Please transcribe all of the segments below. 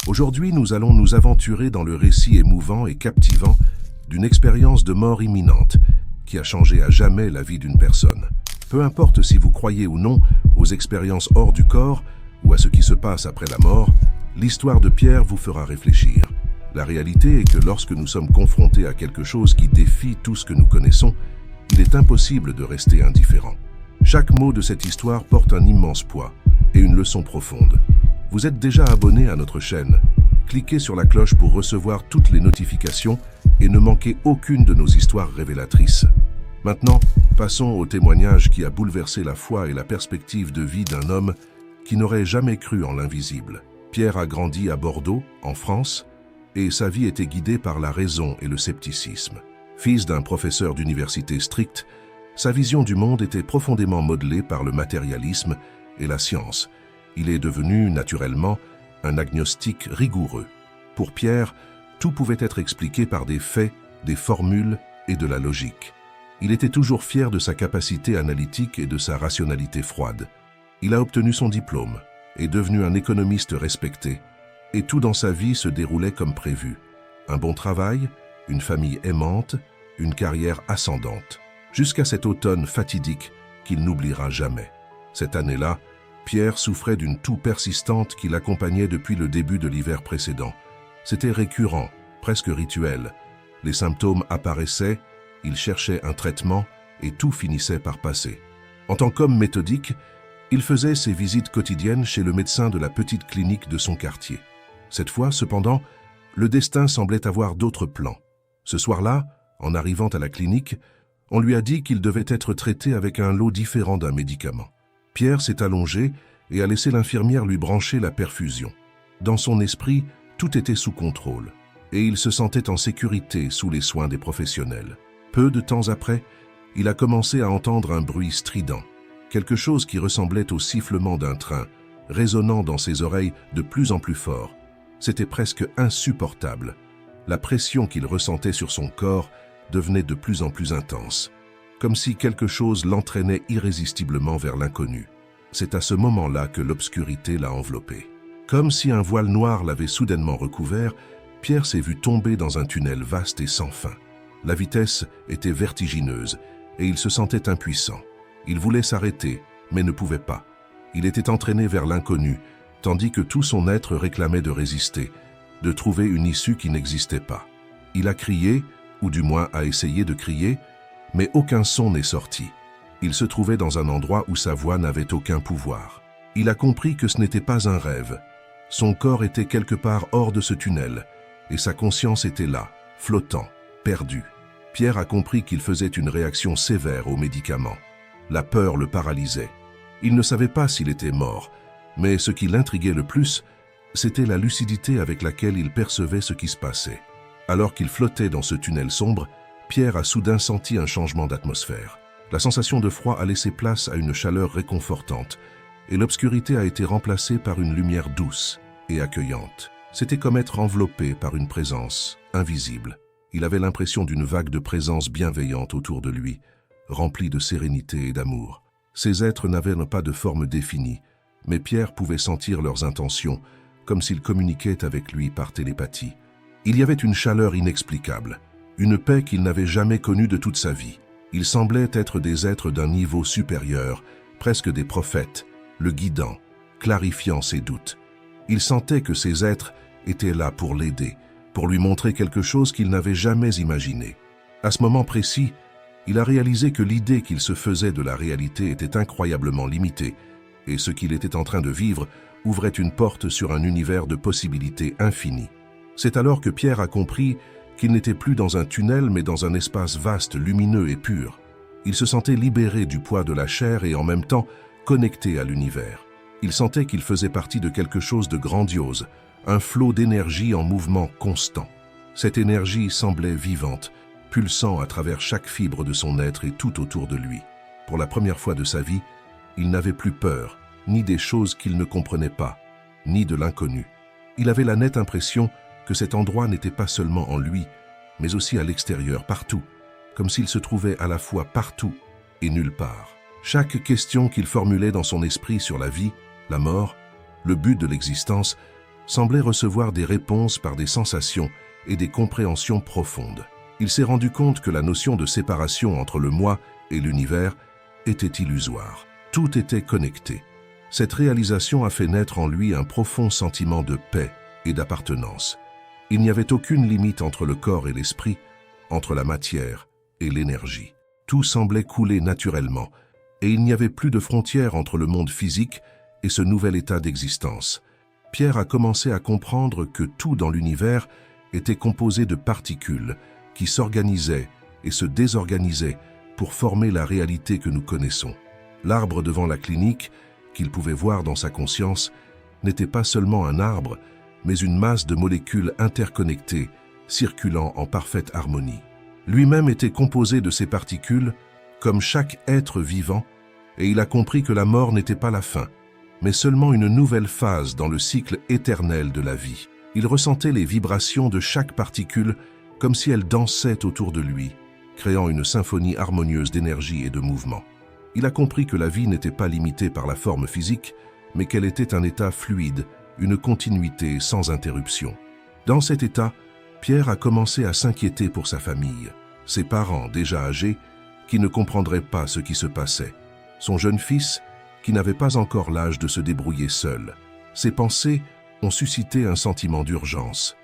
Aujourd'hui, nous allons nous aventurer dans le récit émouvant et captivant d'une expérience de mort imminente qui a changé à jamais la vie d'une personne. Peu importe si vous croyez ou non aux expériences hors du corps ou à ce qui se passe après la mort, l'histoire de Pierre vous fera réfléchir. La réalité est que lorsque nous sommes confrontés à quelque chose qui défie tout ce que nous connaissons, il est impossible de rester indifférent. Chaque mot de cette histoire porte un immense poids et une leçon profonde. Vous êtes déjà abonné à notre chaîne. Cliquez sur la cloche pour recevoir toutes les notifications et ne manquez aucune de nos histoires révélatrices. Maintenant, passons au témoignage qui a bouleversé la foi et la perspective de vie d'un homme qui n'aurait jamais cru en l'invisible. Pierre a grandi à Bordeaux, en France, et sa vie était guidée par la raison et le scepticisme. Fils d'un professeur d'université strict, sa vision du monde était profondément modelée par le matérialisme et la science. Il est devenu, naturellement, un agnostique rigoureux. Pour Pierre, tout pouvait être expliqué par des faits, des formules et de la logique. Il était toujours fier de sa capacité analytique et de sa rationalité froide. Il a obtenu son diplôme, est devenu un économiste respecté, et tout dans sa vie se déroulait comme prévu. Un bon travail, une famille aimante, une carrière ascendante. Jusqu'à cet automne fatidique qu'il n'oubliera jamais. Cette année-là, Pierre souffrait d'une toux persistante qui l'accompagnait depuis le début de l'hiver précédent. C'était récurrent, presque rituel. Les symptômes apparaissaient, il cherchait un traitement et tout finissait par passer. En tant qu'homme méthodique, il faisait ses visites quotidiennes chez le médecin de la petite clinique de son quartier. Cette fois, cependant, le destin semblait avoir d'autres plans. Ce soir-là, en arrivant à la clinique, on lui a dit qu'il devait être traité avec un lot différent d'un médicament. Pierre s'est allongé et a laissé l'infirmière lui brancher la perfusion. Dans son esprit, tout était sous contrôle, et il se sentait en sécurité sous les soins des professionnels. Peu de temps après, il a commencé à entendre un bruit strident, quelque chose qui ressemblait au sifflement d'un train, résonnant dans ses oreilles de plus en plus fort. C'était presque insupportable. La pression qu'il ressentait sur son corps devenait de plus en plus intense, comme si quelque chose l'entraînait irrésistiblement vers l'inconnu. C'est à ce moment-là que l'obscurité l'a enveloppé. Comme si un voile noir l'avait soudainement recouvert, Pierre s'est vu tomber dans un tunnel vaste et sans fin. La vitesse était vertigineuse et il se sentait impuissant. Il voulait s'arrêter, mais ne pouvait pas. Il était entraîné vers l'inconnu, tandis que tout son être réclamait de résister, de trouver une issue qui n'existait pas. Il a crié, ou du moins a essayé de crier, mais aucun son n'est sorti. Il se trouvait dans un endroit où sa voix n'avait aucun pouvoir. Il a compris que ce n'était pas un rêve. Son corps était quelque part hors de ce tunnel, et sa conscience était là, flottant, perdu. Pierre a compris qu'il faisait une réaction sévère aux médicaments. La peur le paralysait. Il ne savait pas s'il était mort, mais ce qui l'intriguait le plus, c'était la lucidité avec laquelle il percevait ce qui se passait. Alors qu'il flottait dans ce tunnel sombre, Pierre a soudain senti un changement d'atmosphère. La sensation de froid a laissé place à une chaleur réconfortante, et l'obscurité a été remplacée par une lumière douce et accueillante. C'était comme être enveloppé par une présence invisible. Il avait l'impression d'une vague de présence bienveillante autour de lui, remplie de sérénité et d'amour. Ces êtres n'avaient pas de forme définie, mais Pierre pouvait sentir leurs intentions, comme s'ils communiquaient avec lui par télépathie. Il y avait une chaleur inexplicable, une paix qu'il n'avait jamais connue de toute sa vie. Ils semblaient être des êtres d'un niveau supérieur, presque des prophètes, le guidant, clarifiant ses doutes. Il sentait que ces êtres étaient là pour l'aider, pour lui montrer quelque chose qu'il n'avait jamais imaginé. À ce moment précis, il a réalisé que l'idée qu'il se faisait de la réalité était incroyablement limitée, et ce qu'il était en train de vivre ouvrait une porte sur un univers de possibilités infinies. C'est alors que Pierre a compris qu'il n'était plus dans un tunnel mais dans un espace vaste, lumineux et pur. Il se sentait libéré du poids de la chair et en même temps connecté à l'univers. Il sentait qu'il faisait partie de quelque chose de grandiose, un flot d'énergie en mouvement constant. Cette énergie semblait vivante, pulsant à travers chaque fibre de son être et tout autour de lui. Pour la première fois de sa vie, il n'avait plus peur, ni des choses qu'il ne comprenait pas, ni de l'inconnu. Il avait la nette impression que cet endroit n'était pas seulement en lui, mais aussi à l'extérieur, partout, comme s'il se trouvait à la fois partout et nulle part. Chaque question qu'il formulait dans son esprit sur la vie, la mort, le but de l'existence, semblait recevoir des réponses par des sensations et des compréhensions profondes. Il s'est rendu compte que la notion de séparation entre le moi et l'univers était illusoire. Tout était connecté. Cette réalisation a fait naître en lui un profond sentiment de paix et d'appartenance. Il n'y avait aucune limite entre le corps et l'esprit, entre la matière et l'énergie. Tout semblait couler naturellement, et il n'y avait plus de frontières entre le monde physique et ce nouvel état d'existence. Pierre a commencé à comprendre que tout dans l'univers était composé de particules qui s'organisaient et se désorganisaient pour former la réalité que nous connaissons. L'arbre devant la clinique, qu'il pouvait voir dans sa conscience, n'était pas seulement un arbre, mais une masse de molécules interconnectées, circulant en parfaite harmonie. Lui-même était composé de ces particules, comme chaque être vivant, et il a compris que la mort n'était pas la fin, mais seulement une nouvelle phase dans le cycle éternel de la vie. Il ressentait les vibrations de chaque particule comme si elles dansaient autour de lui, créant une symphonie harmonieuse d'énergie et de mouvement. Il a compris que la vie n'était pas limitée par la forme physique, mais qu'elle était un état fluide, une continuité sans interruption. Dans cet état, Pierre a commencé à s'inquiéter pour sa famille, ses parents déjà âgés, qui ne comprendraient pas ce qui se passait, son jeune fils, qui n'avait pas encore l'âge de se débrouiller seul. Ses pensées ont suscité un sentiment d'urgence.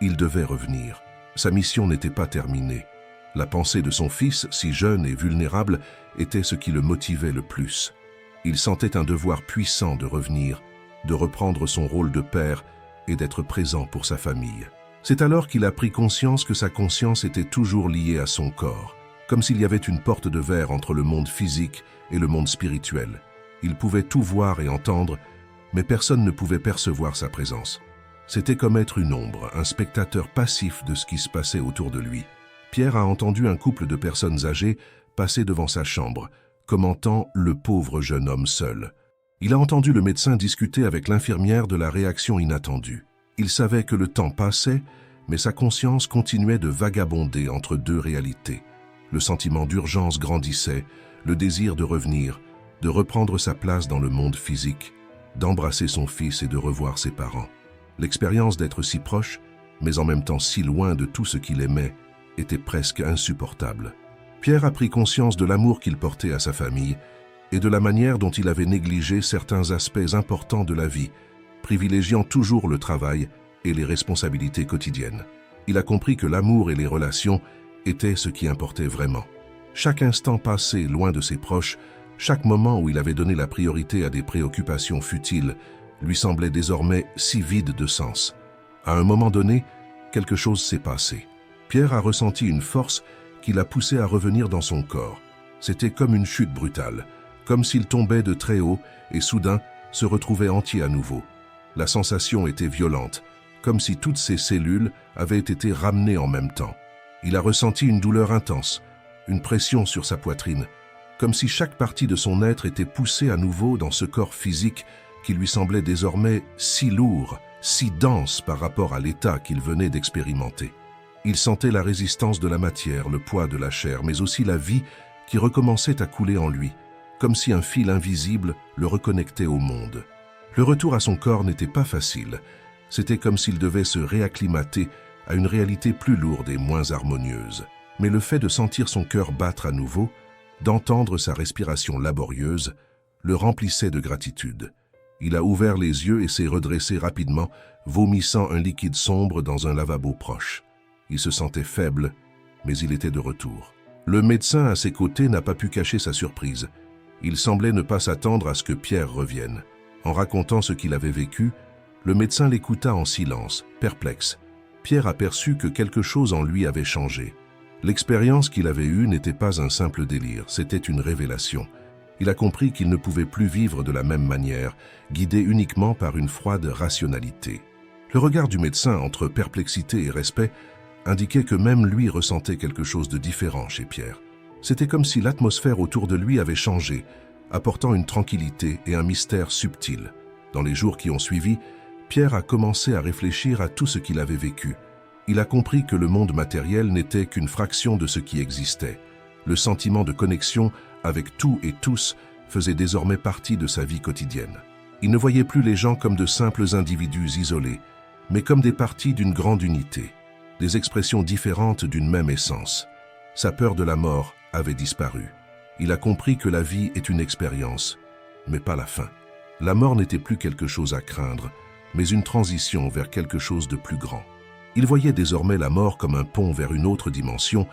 Il devait revenir. Sa mission n'était pas terminée. La pensée de son fils, si jeune et vulnérable, était ce qui le motivait le plus. Il sentait un devoir puissant de revenir, de reprendre son rôle de père et d'être présent pour sa famille. C'est alors qu'il a pris conscience que sa conscience était toujours liée à son corps, comme s'il y avait une porte de verre entre le monde physique et le monde spirituel. Il pouvait tout voir et entendre, mais personne ne pouvait percevoir sa présence. C'était comme être une ombre, un spectateur passif de ce qui se passait autour de lui. Pierre a entendu un couple de personnes âgées passer devant sa chambre, commentant le pauvre jeune homme seul. Il a entendu le médecin discuter avec l'infirmière de la réaction inattendue. Il savait que le temps passait, mais sa conscience continuait de vagabonder entre deux réalités. Le sentiment d'urgence grandissait, le désir de revenir, de reprendre sa place dans le monde physique, d'embrasser son fils et de revoir ses parents. L'expérience d'être si proche, mais en même temps si loin de tout ce qu'il aimait, était presque insupportable. Pierre a pris conscience de l'amour qu'il portait à sa famille et de la manière dont il avait négligé certains aspects importants de la vie, privilégiant toujours le travail et les responsabilités quotidiennes. Il a compris que l'amour et les relations étaient ce qui importait vraiment. Chaque instant passé loin de ses proches, chaque moment où il avait donné la priorité à des préoccupations futiles, lui semblait désormais si vide de sens. À un moment donné, quelque chose s'est passé. Pierre a ressenti une force qui l'a poussé à revenir dans son corps. C'était comme une chute brutale, comme s'il tombait de très haut et soudain se retrouvait entier à nouveau. La sensation était violente, comme si toutes ses cellules avaient été ramenées en même temps. Il a ressenti une douleur intense, une pression sur sa poitrine, comme si chaque partie de son être était poussée à nouveau dans ce corps physique qui lui semblait désormais si lourd, si dense par rapport à l'état qu'il venait d'expérimenter. Il sentait la résistance de la matière, le poids de la chair, mais aussi la vie qui recommençait à couler en lui, comme si un fil invisible le reconnectait au monde. Le retour à son corps n'était pas facile. C'était comme s'il devait se réacclimater à une réalité plus lourde et moins harmonieuse. Mais le fait de sentir son cœur battre à nouveau, d'entendre sa respiration laborieuse, le remplissait de gratitude. Il a ouvert les yeux et s'est redressé rapidement, vomissant un liquide sombre dans un lavabo proche. Il se sentait faible, mais il était de retour. Le médecin à ses côtés n'a pas pu cacher sa surprise. Il semblait ne pas s'attendre à ce que Pierre revienne. En racontant ce qu'il avait vécu, le médecin l'écouta en silence, perplexe. Pierre aperçut que quelque chose en lui avait changé. L'expérience qu'il avait eue n'était pas un simple délire, c'était une révélation. Il a compris qu'il ne pouvait plus vivre de la même manière, guidé uniquement par une froide rationalité. Le regard du médecin, entre perplexité et respect, indiquait que même lui ressentait quelque chose de différent chez Pierre. C'était comme si l'atmosphère autour de lui avait changé, apportant une tranquillité et un mystère subtil. Dans les jours qui ont suivi, Pierre a commencé à réfléchir à tout ce qu'il avait vécu. Il a compris que le monde matériel n'était qu'une fraction de ce qui existait. Le sentiment de connexion avec tout et tous faisait désormais partie de sa vie quotidienne. Il ne voyait plus les gens comme de simples individus isolés, mais comme des parties d'une grande unité, des expressions différentes d'une même essence. Sa peur de la mort avait disparu. Il a compris que la vie est une expérience, mais pas la fin. La mort n'était plus quelque chose à craindre, mais une transition vers quelque chose de plus grand. Il voyait désormais la mort comme un pont vers une autre dimension,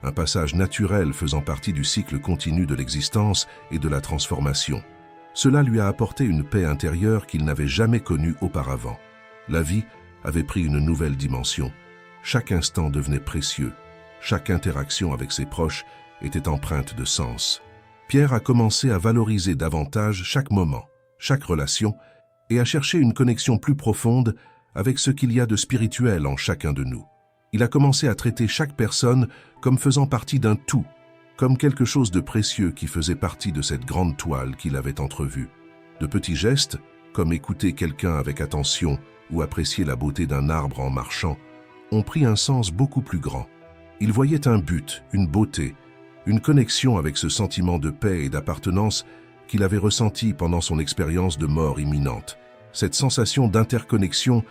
un passage naturel faisant partie du cycle continu de l'existence et de la transformation. Cela lui a apporté une paix intérieure qu'il n'avait jamais connue auparavant. La vie avait pris une nouvelle dimension. Chaque instant devenait précieux. Chaque interaction avec ses proches était empreinte de sens. Pierre a commencé à valoriser davantage chaque moment, chaque relation, et à chercher une connexion plus profonde avec ce qu'il y a de spirituel en chacun de nous. Il a commencé à traiter chaque personne comme faisant partie d'un tout, comme quelque chose de précieux qui faisait partie de cette grande toile qu'il avait entrevue. De petits gestes, comme écouter quelqu'un avec attention ou apprécier la beauté d'un arbre en marchant, ont pris un sens beaucoup plus grand. Il voyait un but, une beauté, une connexion avec ce sentiment de paix et d'appartenance qu'il avait ressenti pendant son expérience de mort imminente. Cette sensation d'interconnexion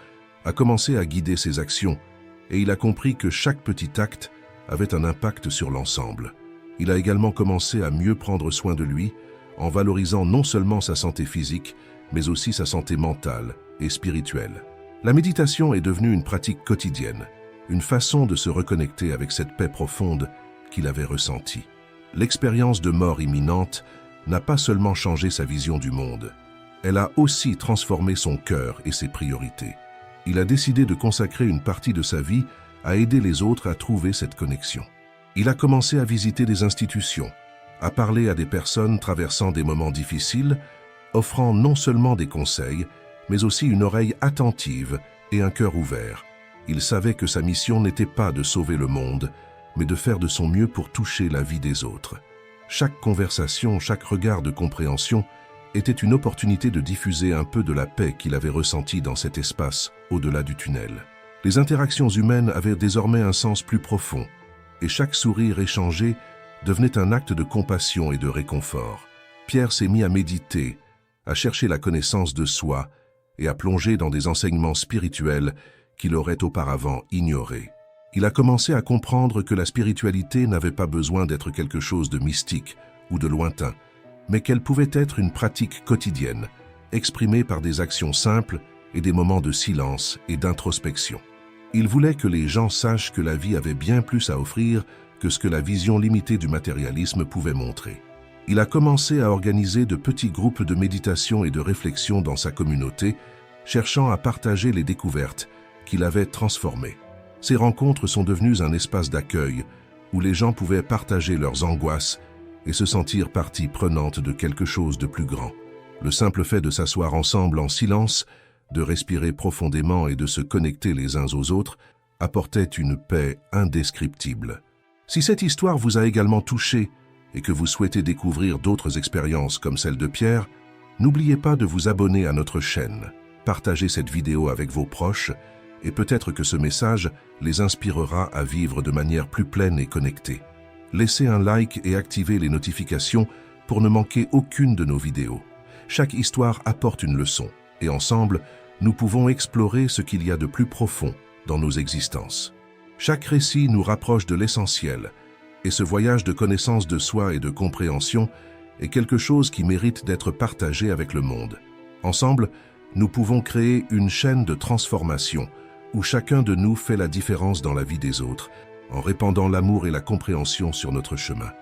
a commencé à guider ses actions, et il a compris que chaque petit acte avait un impact sur l'ensemble. Il a également commencé à mieux prendre soin de lui, en valorisant non seulement sa santé physique, mais aussi sa santé mentale et spirituelle. La méditation est devenue une pratique quotidienne, une façon de se reconnecter avec cette paix profonde qu'il avait ressentie. L'expérience de mort imminente n'a pas seulement changé sa vision du monde, elle a aussi transformé son cœur et ses priorités. Il a décidé de consacrer une partie de sa vie à aider les autres à trouver cette connexion. Il a commencé à visiter des institutions, à parler à des personnes traversant des moments difficiles, offrant non seulement des conseils, mais aussi une oreille attentive et un cœur ouvert. Il savait que sa mission n'était pas de sauver le monde, mais de faire de son mieux pour toucher la vie des autres. Chaque conversation, chaque regard de compréhension était une opportunité de diffuser un peu de la paix qu'il avait ressentie dans cet espace, au-delà du tunnel. Les interactions humaines avaient désormais un sens plus profond, et chaque sourire échangé devenait un acte de compassion et de réconfort. Pierre s'est mis à méditer, à chercher la connaissance de soi et à plonger dans des enseignements spirituels qu'il aurait auparavant ignorés. Il a commencé à comprendre que la spiritualité n'avait pas besoin d'être quelque chose de mystique ou de lointain, mais qu'elle pouvait être une pratique quotidienne, exprimée par des actions simples et des moments de silence et d'introspection. Il voulait que les gens sachent que la vie avait bien plus à offrir que ce que la vision limitée du matérialisme pouvait montrer. Il a commencé à organiser de petits groupes de méditation et de réflexion dans sa communauté, cherchant à partager les découvertes qu'il avait transformées. Ces rencontres sont devenues un espace d'accueil où les gens pouvaient partager leurs angoisses et se sentir partie prenante de quelque chose de plus grand. Le simple fait de s'asseoir ensemble en silence, de respirer profondément et de se connecter les uns aux autres apportait une paix indescriptible. Si cette histoire vous a également touché et que vous souhaitez découvrir d'autres expériences comme celle de Pierre, n'oubliez pas de vous abonner à notre chaîne, partagez cette vidéo avec vos proches et peut-être que ce message les inspirera à vivre de manière plus pleine et connectée. Laissez un like et activez les notifications pour ne manquer aucune de nos vidéos. Chaque histoire apporte une leçon, et ensemble, nous pouvons explorer ce qu'il y a de plus profond dans nos existences. Chaque récit nous rapproche de l'essentiel, et ce voyage de connaissance de soi et de compréhension est quelque chose qui mérite d'être partagé avec le monde. Ensemble, nous pouvons créer une chaîne de transformation où chacun de nous fait la différence dans la vie des autres, en répandant l'amour et la compréhension sur notre chemin.